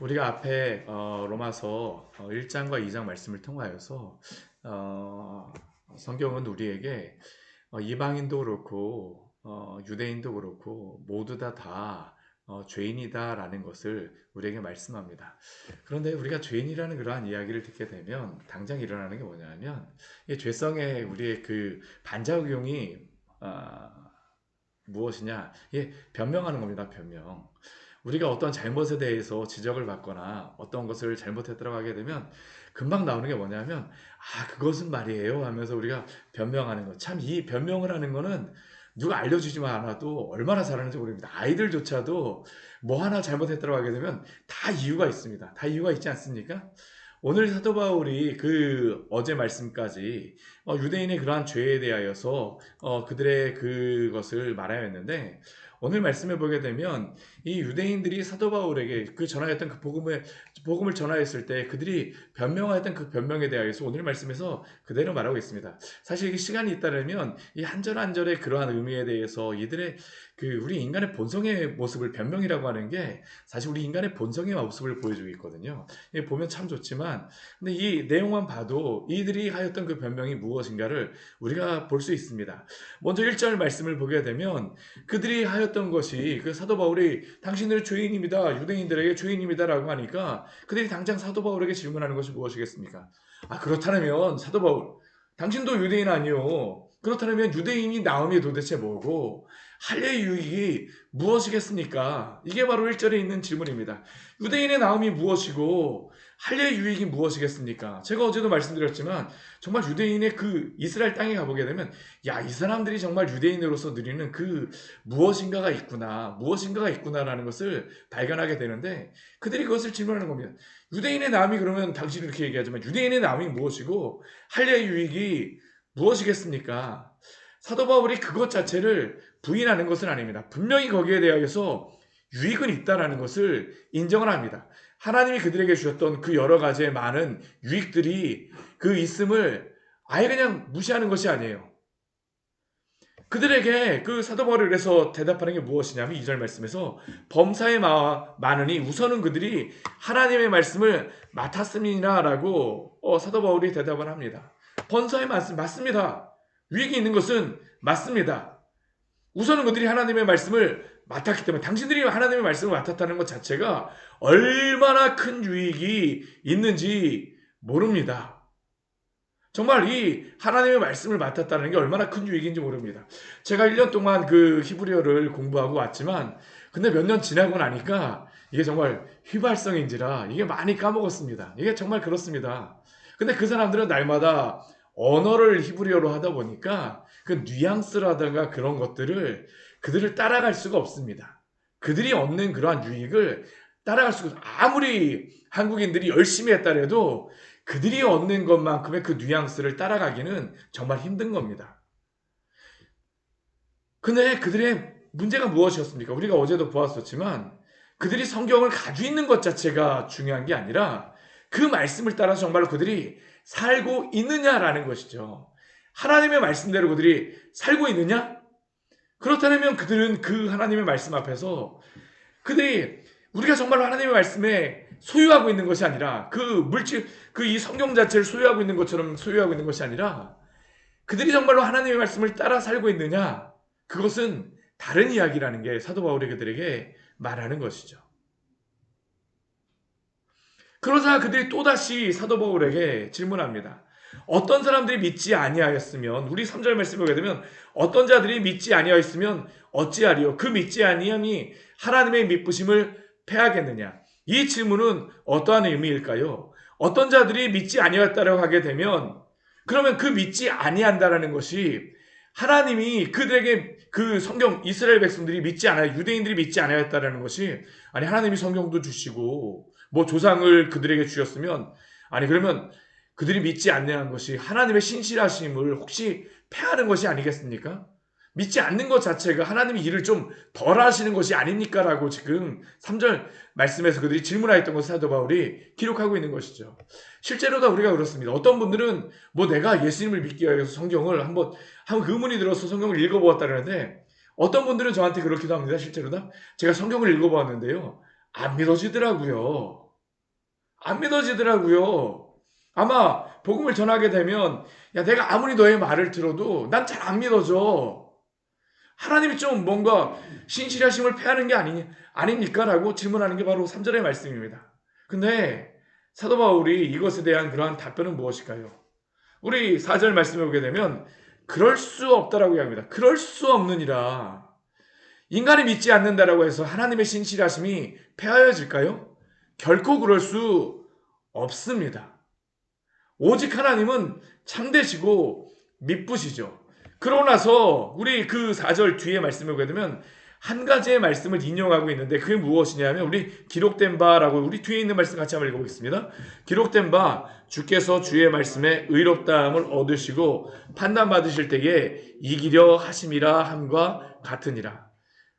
우리가 앞에 로마서 1장과 2장 말씀을 통하여서 어, 성경은 우리에게 이방인도 그렇고 유대인도 그렇고 모두 다 죄인이다라는 것을 우리에게 말씀합니다. 그런데 우리가 죄인이라는 그러한 이야기를 듣게 되면 당장 일어나는 게 뭐냐면 이 죄성의 우리의 그 반작용이 어, 무엇이냐? 변명하는 겁니다. 변명. 우리가 어떤 잘못에 대해서 지적을 받거나 어떤 것을 잘못했다고 하게 되면 금방 나오는 게 뭐냐면 그것은 말이에요 하면서 우리가 변명하는 것. 참 이 변명을 하는 거는 누가 알려주지만 않아도 얼마나 잘하는지 모릅니다. 아이들조차도 뭐 하나 잘못했다고 하게 되면 다 이유가 있습니다. 다 이유가 있지 않습니까? 오늘 사도 바울이 그 어제 말씀까지 유대인의 그러한 죄에 대하여서 그들의 그것을 말하였는데 오늘 말씀을 보게 되면 이 유대인들이 사도 바울에게 그 전하였던 그 복음을 전하였을 때 그들이 변명하였던 그 변명에 대하여서 오늘 말씀에서 그대로 말하고 있습니다. 사실 이게 시간이 있다면 이 한 절 한 절의 그러한 의미에 대해서 이들의 그 우리 인간의 본성의 모습을 변명이라고 하는 게 사실 우리 인간의 본성의 모습을 보여주고 있거든요. 보면 참 좋지만 근데 이 내용만 봐도 이들이 하였던 그 변명이 무엇인가를 우리가 볼 수 있습니다. 먼저 1절 말씀을 보게 되면 그들이 하였던 것이 그 사도 바울이 당신들은 죄인입니다. 유대인들에게 죄인입니다라고 하니까 그들이 당장 사도 바울에게 질문하는 것이 무엇이겠습니까? 그렇다면 사도 바울 당신도 유대인 아니요. 그렇다면 유대인이 나음이 도대체 뭐고 할례의 유익이 무엇이겠습니까? 이게 바로 1절에 있는 질문입니다. 유대인의 나음이 무엇이고 할례의 유익이 무엇이겠습니까? 제가 어제도 말씀드렸지만 정말 유대인의 그 이스라엘 땅에 가보게 되면 이 사람들이 정말 유대인으로서 누리는 그 무엇인가가 있구나라는 것을 발견하게 되는데 그들이 그것을 질문하는 겁니다. 유대인의 나음이 그러면 당신이 이렇게 얘기하지만 유대인의 나음이 무엇이고 할례의 유익이 무엇이겠습니까? 사도 바울이 그것 자체를 부인하는 것은 아닙니다. 분명히 거기에 대하여서 유익은 있다라는 것을 인정을 합니다. 하나님이 그들에게 주셨던 그 여러 가지의 많은 유익들이 그 있음을 아예 그냥 무시하는 것이 아니에요. 그들에게 그 사도 바울이 그래서 대답하는 게 무엇이냐면 2절 말씀에서 범사에 많으니 우선은 그들이 하나님의 말씀을 맡았음이니라라고 사도 바울이 대답을 합니다. 범사에 맞습니다. 유익이 있는 것은 맞습니다. 우선은 그들이 하나님의 말씀을 맡았기 때문에 당신들이 하나님의 말씀을 맡았다는 것 자체가 얼마나 큰 유익이 있는지 모릅니다. 정말 이 하나님의 말씀을 맡았다는 게 얼마나 큰 유익인지 모릅니다. 제가 1년 동안 그 히브리어를 공부하고 왔지만 근데 몇 년 지나고 나니까 이게 정말 휘발성인지라 이게 많이 까먹었습니다. 이게 정말 그렇습니다. 근데 그 사람들은 날마다 언어를 히브리어로 하다 보니까 그 뉘앙스라든가 그런 것들을 그들을 따라갈 수가 없습니다. 그들이 얻는 그러한 유익을 따라갈 수가 없어요. 아무리 한국인들이 열심히 했다 해도 그들이 얻는 것만큼의 그 뉘앙스를 따라가기는 정말 힘든 겁니다. 근데 그들의 문제가 무엇이었습니까? 우리가 어제도 보았었지만 그들이 성경을 가지고 있는 것 자체가 중요한 게 아니라 그 말씀을 따라서 정말로 그들이 살고 있느냐라는 것이죠. 하나님의 말씀대로 그들이 살고 있느냐? 그렇다면 그들은 그 하나님의 말씀 앞에서 그들이 우리가 정말로 하나님의 말씀에 소유하고 있는 것이 아니라 그 물질, 그 이 성경 자체를 소유하고 있는 것처럼 소유하고 있는 것이 아니라 그들이 정말로 하나님의 말씀을 따라 살고 있느냐? 그것은 다른 이야기라는 게 사도 바울이 그들에게 말하는 것이죠. 그러자 그들이 또다시 사도 바울에게 질문합니다. 어떤 사람들이 믿지 아니하였으면 우리 3절 말씀을 보게 되면 어떤 자들이 믿지 아니하였으면 어찌하리요? 그 믿지 아니함이 하나님의 믿으심을 패하겠느냐? 이 질문은 어떠한 의미일까요? 어떤 자들이 믿지 아니하였다고 하게 되면 그러면 그 믿지 아니한다라는 것이 하나님이 그들에게 그 성경 이스라엘 백성들이 믿지 않아요. 유대인들이 믿지 않아였다라는 것이 아니 하나님이 성경도 주시고 뭐 조상을 그들에게 주셨으면 아니 그러면 그들이 믿지 않는 것이 하나님의 신실하심을 혹시 패하는 것이 아니겠습니까? 믿지 않는 것 자체가 하나님이 일을 좀 덜 하시는 것이 아닙니까? 라고 지금 3절 말씀에서 그들이 질문하였던 것을 사도 바울이 기록하고 있는 것이죠. 실제로 다 우리가 그렇습니다. 어떤 분들은 뭐 내가 예수님을 믿기 위해서 성경을 한번 의문이 들어서 성경을 읽어보았다는데 어떤 분들은 저한테 그렇기도 합니다. 실제로 다 제가 성경을 읽어보았는데요. 안 믿어지더라고요. 안 믿어지더라고요. 아마 복음을 전하게 되면 야 내가 아무리 너의 말을 들어도 난 잘 안 믿어져. 하나님이 좀 뭔가 신실하심을 패하는 게 아닙니까? 라고 질문하는 게 바로 3절의 말씀입니다. 근데 사도 바울이 이것에 대한 그러한 답변은 무엇일까요? 우리 4절 말씀에 보게 되면 그럴 수 없다라고 이야기합니다. 그럴 수 없느니라. 인간이 믿지 않는다라고 해서 하나님의 신실하심이 패하여질까요? 결코 그럴 수 없습니다. 오직 하나님은 참되시고 미쁘시죠. 그러고 나서 우리 그 4절 뒤에 말씀을 보게 되면 한 가지의 말씀을 인용하고 있는데 그게 무엇이냐면 우리 기록된 바라고 우리 뒤에 있는 말씀 같이 한번 읽어보겠습니다. 기록된 바 주께서 주의 말씀에 의롭다함을 얻으시고 판단받으실 때에 이기려 하심이라 함과 같으니라.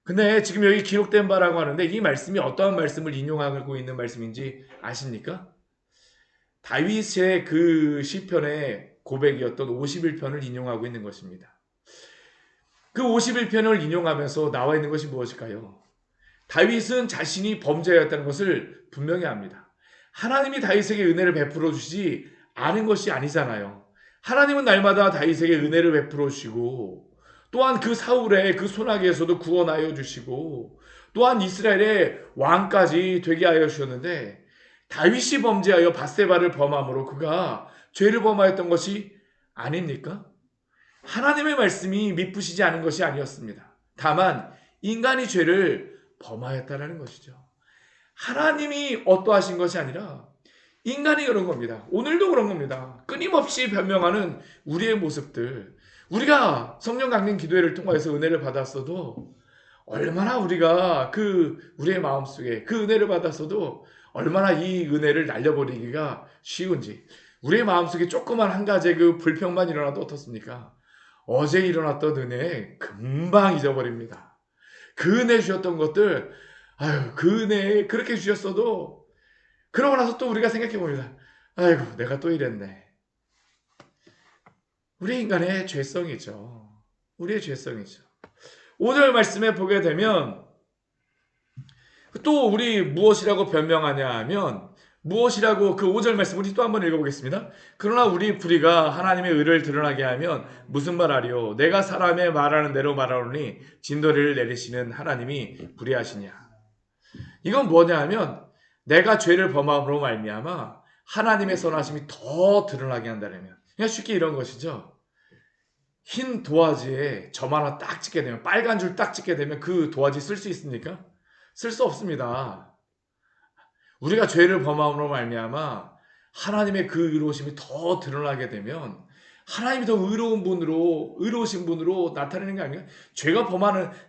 근데 지금 여기 기록된 바라고 하는데 이 말씀이 어떠한 말씀을 인용하고 있는 말씀인지 아십니까? 다윗의 그 시편의 고백이었던 51편을 인용하고 있는 것입니다. 그 51편을 인용하면서 나와 있는 것이 무엇일까요? 다윗은 자신이 범죄였다는 것을 분명히 압니다. 하나님이 다윗에게 은혜를 베풀어 주시지 않은 것이 아니잖아요. 하나님은 날마다 다윗에게 은혜를 베풀어 주시고 또한 그 사울의 그 소나기에서도 구원하여 주시고 또한 이스라엘의 왕까지 되게 하여 주셨는데 다윗이 범죄하여 밧세바를 범함으로 그가 죄를 범하였던 것이 아닙니까? 하나님의 말씀이 미쁘시지 않은 것이 아니었습니다. 다만 인간이 죄를 범하였다라는 것이죠. 하나님이 어떠하신 것이 아니라 인간이 그런 겁니다. 오늘도 그런 겁니다. 끊임없이 변명하는 우리의 모습들. 우리가 성령 강림 기도회를 통해서 은혜를 받았어도 얼마나 우리가 우리의 마음속에 그 은혜를 받았어도 얼마나 이 은혜를 날려버리기가 쉬운지. 우리의 마음속에 조그만 한 가지의 그 불평만 일어나도 어떻습니까? 어제 일어났던 은혜 금방 잊어버립니다. 그 은혜 주셨던 것들, 그 은혜 그렇게 주셨어도 그러고 나서 또 우리가 생각해 봅니다. 아이고, 내가 또 이랬네. 우리 인간의 죄성이죠. 우리의 죄성이죠. 5절 말씀에 보게 되면 또 우리 무엇이라고 변명하냐 하면 무엇이라고 그 5절 말씀 우리 또 한번 읽어보겠습니다. 그러나 우리 불의가 하나님의 의를 드러나게 하면 무슨 말하리요? 내가 사람의 말하는 대로 말하노니 진도를 내리시는 하나님이 불의하시냐. 이건 뭐냐 하면 내가 죄를 범함으로 말미암아 하나님의 선하심이 더 드러나게 한다면 그냥 쉽게 이런 것이죠. 흰 도화지에 점 하나 딱 찍게 되면 빨간 줄 딱 찍게 되면 그 도화지 쓸 수 있습니까? 쓸 수 없습니다. 우리가 죄를 범함으로 말미암아 하나님의 그 의로우심이 더 드러나게 되면 하나님이 더 의로우신 분으로 나타내는 게 아니라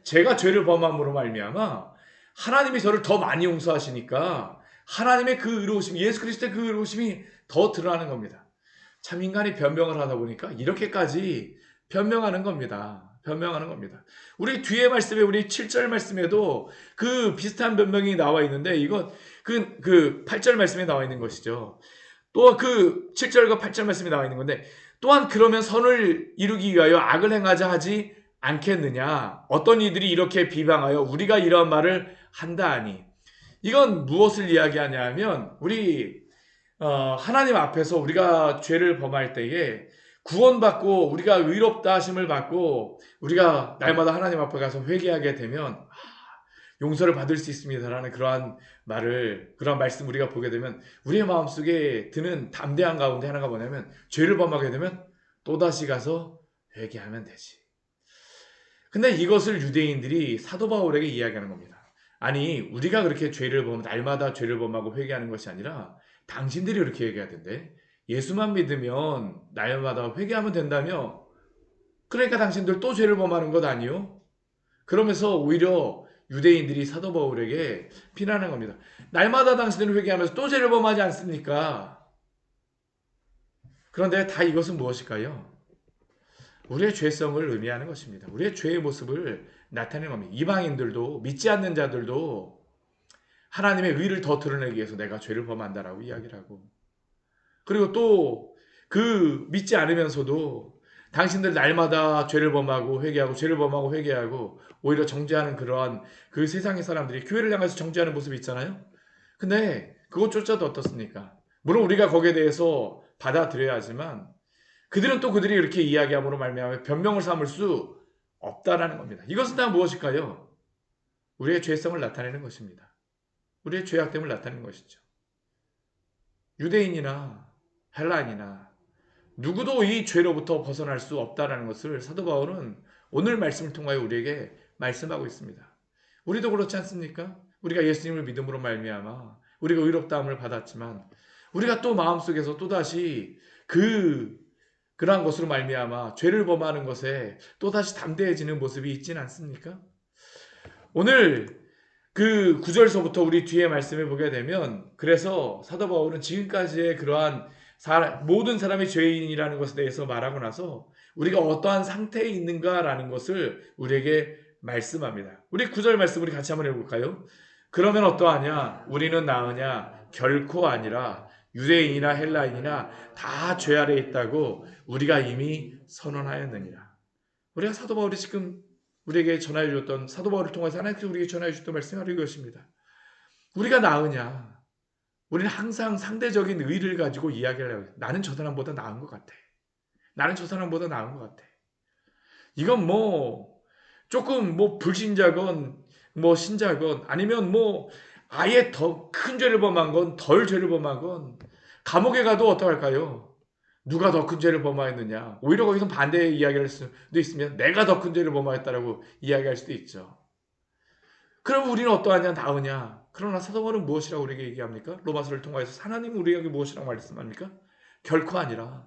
제가 죄를 범함으로 말미암아 하나님이 저를 더 많이 용서하시니까 하나님의 그 의로우심, 예수 그리스도의 그 의로우심이 더 드러나는 겁니다. 참 인간이 변명을 하다 보니까 이렇게까지 변명하는 겁니다. 변명하는 겁니다. 우리 뒤에 말씀에 우리 7절 말씀에도 그 비슷한 변명이 나와 있는데 이건 그 8절 말씀에 나와 있는 것이죠. 또 그 7절과 8절 말씀에 나와 있는 건데 또한 그러면 선을 이루기 위하여 악을 행하자 하지 않겠느냐. 어떤 이들이 이렇게 비방하여 우리가 이러한 말을 한다 하니 이건 무엇을 이야기하냐 하면 우리 하나님 앞에서 우리가 죄를 범할 때에 구원받고 우리가 의롭다 하심을 받고 우리가 날마다 하나님 앞에 가서 회개하게 되면 용서를 받을 수 있습니다라는 그러한 말씀 우리가 보게 되면 우리의 마음속에 드는 담대한 가운데 하나가 뭐냐면 죄를 범하게 되면 또다시 가서 회개하면 되지. 근데 이것을 유대인들이 사도 바울에게 이야기하는 겁니다. 아니 우리가 그렇게 날마다 죄를 범하고 회개하는 것이 아니라 당신들이 그렇게 얘기하던데 예수만 믿으면 날마다 회개하면 된다며? 그러니까 당신들 또 죄를 범하는 것 아니요? 그러면서 오히려 유대인들이 사도 바울에게 비난하는 겁니다. 날마다 당신들은 회개하면서 또 죄를 범하지 않습니까? 그런데 다 이것은 무엇일까요? 우리의 죄성을 의미하는 것입니다. 우리의 죄의 모습을 나타내는 겁니다. 이방인들도 믿지 않는 자들도 하나님의 의를 더 드러내기 위해서 내가 죄를 범한다라고 이야기를 하고 그리고 또 그 믿지 않으면서도 당신들 날마다 죄를 범하고 회개하고 죄를 범하고 회개하고 오히려 정죄하는 그러한 그 세상의 사람들이 교회를 향해서 정죄하는 모습이 있잖아요. 근데 그것조차도 어떻습니까? 물론 우리가 거기에 대해서 받아들여야 하지만 그들은 또 그들이 이렇게 이야기함으로 말미암아 변명을 삼을 수 없다라는 겁니다. 이것은 다 무엇일까요? 우리의 죄성을 나타내는 것입니다. 우리의 죄악됨을 나타내는 것이죠. 유대인이나 헬라인이나 누구도 이 죄로부터 벗어날 수 없다라는 것을 사도 바울은 오늘 말씀을 통하여 우리에게 말씀하고 있습니다. 우리도 그렇지 않습니까? 우리가 예수님을 믿음으로 말미암아 우리가 의롭다함을 받았지만 우리가 또 마음속에서 또다시 그러한 것으로 말미암아 죄를 범하는 것에 또다시 담대해지는 모습이 있지는 않습니까? 오늘 그 9절서부터 우리 뒤에 말씀을 보게 되면 그래서 사도 바울은 지금까지의 그러한 모든 사람이 죄인이라는 것에 대해서 말하고 나서 우리가 어떠한 상태에 있는가라는 것을 우리에게 말씀합니다. 우리 9절 말씀 우리 같이 한번 해볼까요? 그러면 어떠하냐? 우리는 나으냐? 결코 아니라 유대인이나 헬라인이나 다 죄 아래에 있다고 우리가 이미 선언하였느니라. 우리가 사도 바울이 지금 우리에게 전하여 주었던 사도 바울을 통해서 하나님께서 우리에게 전하여 주셨던 말씀이 바로 이것입니다. 우리가 나으냐? 우리는 항상 상대적인 의를 가지고 이야기를 해요. 나는 저 사람보다 나은 것 같아. 나는 저 사람보다 나은 것 같아. 이건 뭐 조금 뭐 불신자건 뭐 신자건 아니면 뭐 아예 더 큰 죄를 범한 건 덜 죄를 범한 건 감옥에 가도 어떡할까요? 누가 더 큰 죄를 범하였느냐? 오히려 거기서 반대의 이야기를 할 수도 있으면 내가 더 큰 죄를 범하였다라고 이야기할 수도 있죠. 그럼 우리는 어떠하냐? 나으냐? 그러나 사도 바울은 무엇이라고 우리에게 얘기합니까? 로마서를 통해서 하나님은 우리에게 무엇이라고 말씀합니까? 결코 아니라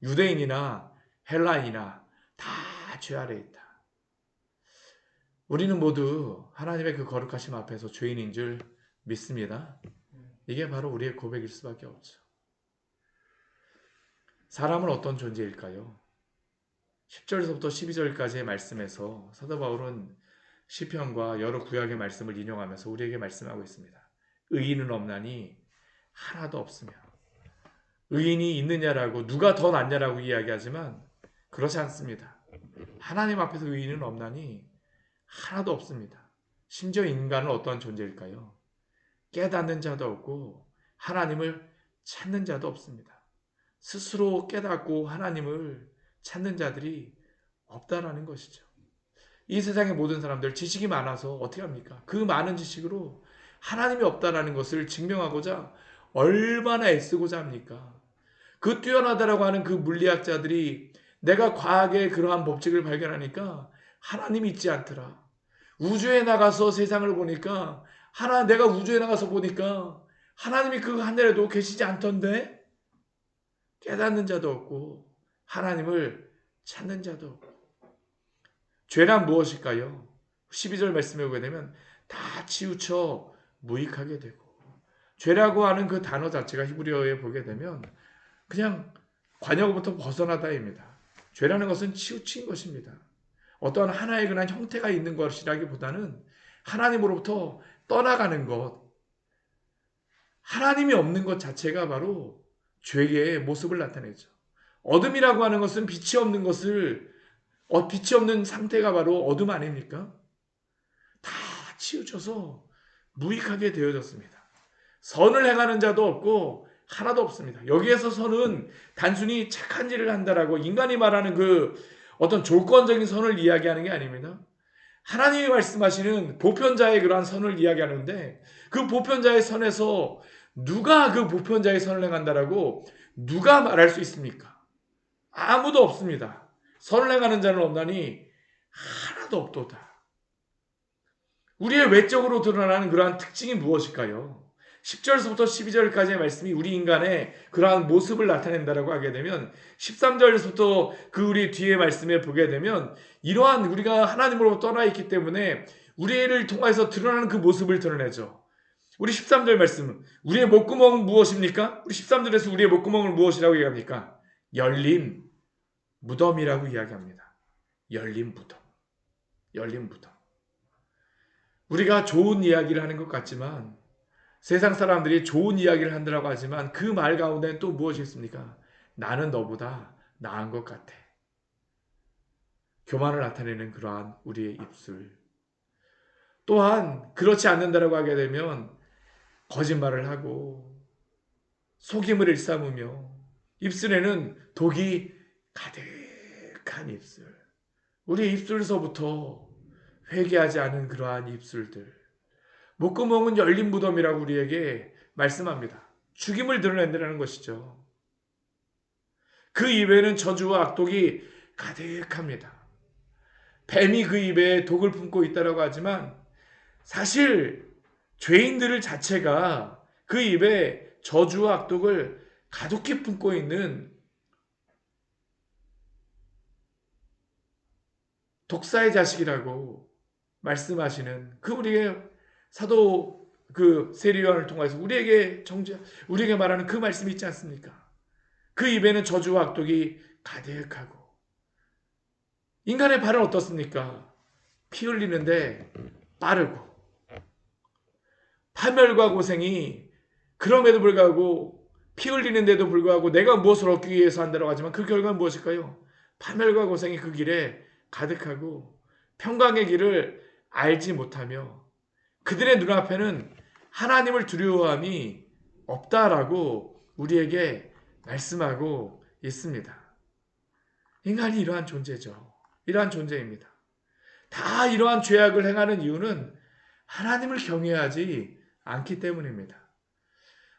유대인이나 헬라인이나 다 죄 아래에 있다. 우리는 모두 하나님의 그 거룩하심 앞에서 죄인인 줄 믿습니다. 이게 바로 우리의 고백일 수밖에 없죠. 사람은 어떤 존재일까요? 10절에서부터 12절까지의 말씀에서 사도 바울은 시편과 여러 구약의 말씀을 인용하면서 우리에게 말씀하고 있습니다. 의인은 없나니 하나도 없으며 의인이 있느냐라고 누가 더 낫냐라고 이야기하지만 그렇지 않습니다. 하나님 앞에서 의인은 없나니 하나도 없습니다. 심지어 인간은 어떠한 존재일까요? 깨닫는 자도 없고 하나님을 찾는 자도 없습니다. 스스로 깨닫고 하나님을 찾는 자들이 없다라는 것이죠. 이 세상의 모든 사람들 지식이 많아서 어떻게 합니까? 그 많은 지식으로 하나님이 없다라는 것을 증명하고자 얼마나 애쓰고자 합니까? 그 뛰어나다라고 하는 그 물리학자들이 내가 과학의 그러한 법칙을 발견하니까 하나님이 있지 않더라. 우주에 나가서 세상을 보니까 내가 우주에 나가서 보니까 하나님이 그 하늘에도 계시지 않던데 깨닫는 자도 없고 하나님을 찾는 자도 없고 죄란 무엇일까요? 12절 말씀에 보게 되면 다 치우쳐 무익하게 되고 죄라고 하는 그 단어 자체가 히브리어에 보게 되면 그냥 관역부터 벗어나다입니다. 죄라는 것은 치우친 것입니다. 어떠한 하나의 그런 형태가 있는 것이라기보다는 하나님으로부터 떠나가는 것, 하나님이 없는 것 자체가 바로 죄의 모습을 나타내죠. 어둠이라고 하는 것은 빛이 없는 상태가 바로 어둠 아닙니까? 다 치우쳐서 무익하게 되어졌습니다. 선을 행하는 자도 없고 하나도 없습니다. 여기에서 선은 단순히 착한 일을 한다라고 인간이 말하는 그 어떤 조건적인 선을 이야기하는 게 아닙니다. 하나님이 말씀하시는 보편자의 그러한 선을 이야기하는데 그 보편자의 선에서 누가 그 보편자의 선을 행한다라고 누가 말할 수 있습니까? 아무도 없습니다. 선을 행하는 자는 없나니 하나도 없도다. 우리의 외적으로 드러나는 그러한 특징이 무엇일까요? 10절에서부터 12절까지의 말씀이 우리 인간의 그러한 모습을 나타낸다라고 하게 되면 13절에서부터 그 우리 뒤에 말씀에 보게 되면 이러한 우리가 하나님으로부터 떠나 있기 때문에 우리를 통해서 드러나는 그 모습을 드러내죠. 우리 13절 말씀은 우리의 목구멍은 무엇입니까? 우리 13절에서 우리의 목구멍을 무엇이라고 얘기합니까? 열린 무덤이라고 이야기합니다. 열린 무덤. 열린 무덤. 우리가 좋은 이야기를 하는 것 같지만 세상 사람들이 좋은 이야기를 한다고 하지만 그 말 가운데 또 무엇이 있습니까? 나는 너보다 나은 것 같아. 교만을 나타내는 그러한 우리의 입술. 또한 그렇지 않는다라고 하게 되면 거짓말을 하고 속임을 일삼으며 입술에는 독이 가득한 입술. 우리 입술서부터 회개하지 않은 그러한 입술들. 목구멍은 열린 무덤이라고 우리에게 말씀합니다. 죽임을 드러낸다는 것이죠. 그 입에는 저주와 악독이 가득합니다. 뱀이 그 입에 독을 품고 있다고 하지만 사실 죄인들 자체가 그 입에 저주와 악독을 가득히 품고 있는 독사의 자식이라고 말씀하시는 그 우리의 사도 그 세례요한을 통해서 우리에게 말하는 그 말씀이 있지 않습니까? 그 입에는 저주와 악독이 가득하고 인간의 발은 어떻습니까? 피 흘리는데 빠르고 파멸과 고생이 그럼에도 불구하고 피 흘리는데도 불구하고 내가 무엇을 얻기 위해서 한다고 하지만 그 결과는 무엇일까요? 파멸과 고생이 그 길에 가득하고 평강의 길을 알지 못하며 그들의 눈앞에는 하나님을 두려워함이 없다라고 우리에게 말씀하고 있습니다. 인간이 이러한 존재죠. 이러한 존재입니다. 다 이러한 죄악을 행하는 이유는 하나님을 경외하지 않기 때문입니다.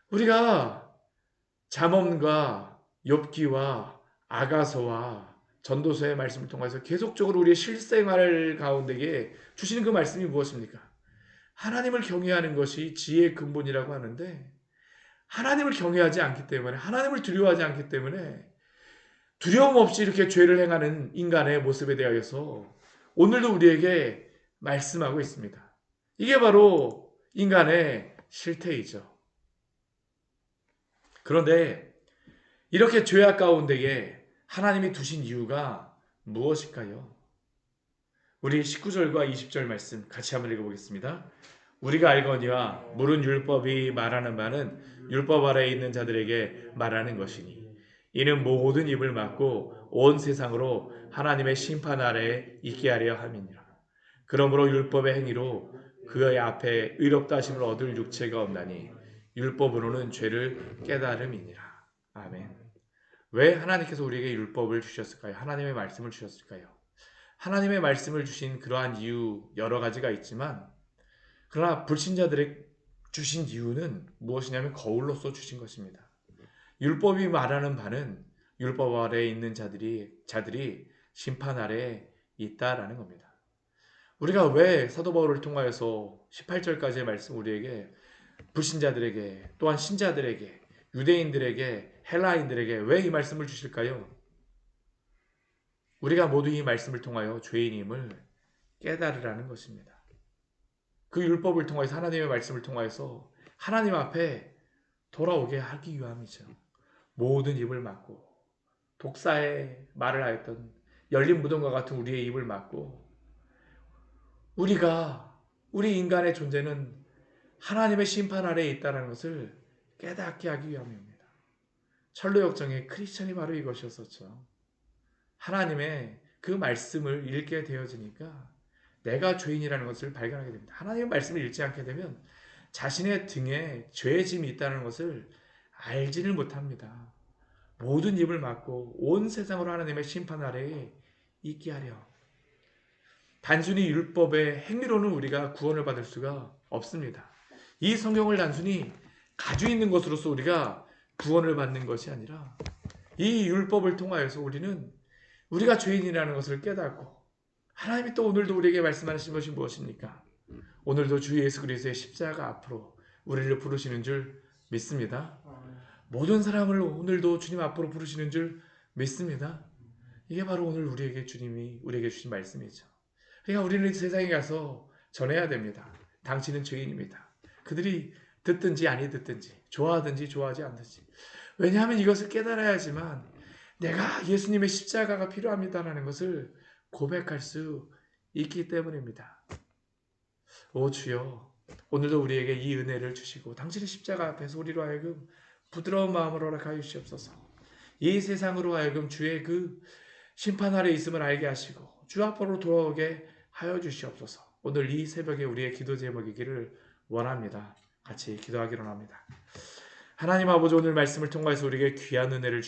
우리가 잠언과 욥기와 아가서와 전도서의 말씀을 통해서 계속적으로 우리의 실생활 가운데에 주시는 그 말씀이 무엇입니까? 하나님을 경외하는 것이 지혜의 근본이라고 하는데 하나님을 경외하지 않기 때문에 하나님을 두려워하지 않기 때문에 두려움 없이 이렇게 죄를 행하는 인간의 모습에 대하여서 오늘도 우리에게 말씀하고 있습니다. 이게 바로 인간의 실태이죠. 그런데 이렇게 죄악 가운데에 하나님이 두신 이유가 무엇일까요? 우리 19절과 20절 말씀 같이 한번 읽어보겠습니다. 우리가 알거니와 물은 율법이 말하는 바는 율법 아래에 있는 자들에게 말하는 것이니 이는 모든 입을 막고 온 세상으로 하나님의 심판 아래에 있게 하려 함이니라. 그러므로 율법의 행위로 그의 앞에 의롭다 하심을 얻을 육체가 없나니 율법으로는 죄를 깨달음이니라. 아멘. 왜 하나님께서 우리에게 율법을 주셨을까요? 하나님의 말씀을 주셨을까요? 하나님의 말씀을 주신 그러한 이유 여러 가지가 있지만 그러나 불신자들의 주신 이유는 무엇이냐면 거울로서 주신 것입니다. 율법이 말하는 바는 율법 아래에 있는 자들이 심판 아래에 있다라는 겁니다. 우리가 왜 사도 바울을 통하여서 18절까지의 말씀 우리에게 불신자들에게 또한 신자들에게 유대인들에게 헬라인들에게 왜 이 말씀을 주실까요? 우리가 모두 이 말씀을 통하여 죄인임을 깨달으라는 것입니다. 그 율법을 통해서 하나님의 말씀을 통하여서 하나님 앞에 돌아오게 하기 위함이죠. 모든 입을 막고 독사의 말을 하였던 열린 무덤과 같은 우리의 입을 막고 우리 인간의 존재는 하나님의 심판 아래에 있다는 것을 깨닫게 하기 위함입니다. 철로역정의 크리스천이 바로 이것이었었죠. 하나님의 그 말씀을 읽게 되어지니까 내가 죄인이라는 것을 발견하게 됩니다. 하나님의 말씀을 읽지 않게 되면 자신의 등에 죄의 짐이 있다는 것을 알지를 못합니다. 모든 입을 막고 온 세상으로 하나님의 심판 아래에 있게 하려. 단순히 율법의 행위로는 우리가 구원을 받을 수가 없습니다. 이 성경을 단순히 가지고 있는 것으로서 우리가 구원을 받는 것이 아니라 이 율법을 통하여서 우리가 죄인이라는 것을 깨닫고 하나님이 또 오늘도 우리에게 말씀하시는 것이 무엇입니까? 오늘도 주 예수 그리스도의 십자가 앞으로 우리를 부르시는 줄 믿습니다. 모든 사람을 오늘도 주님 앞으로 부르시는 줄 믿습니다. 이게 바로 오늘 주님이 우리에게 주신 말씀이죠. 그러니까 우리는 세상에 가서 전해야 됩니다. 당신은 죄인입니다. 그들이 듣든지 아니 듣든지 좋아하든지 좋아하지 않든지. 왜냐하면 이것을 깨달아야지만 내가 예수님의 십자가가 필요합니다라는 것을 고백할 수 있기 때문입니다. 오 주여, 오늘도 우리에게 이 은혜를 주시고 당신의 십자가 앞에서 우리로 하여금 부드러운 마음으로 허락하여 주시옵소서. 이 세상으로 하여금 주의 그 심판 아래 있음을 알게 하시고 주 앞으로 돌아오게 하여 주시옵소서. 오늘 이 새벽에 우리의 기도 제목이기를 원합니다. 같이 기도하기로 합니다. 하나님 아버지, 오늘 말씀을 통해서 우리에게 귀한 은혜를 주신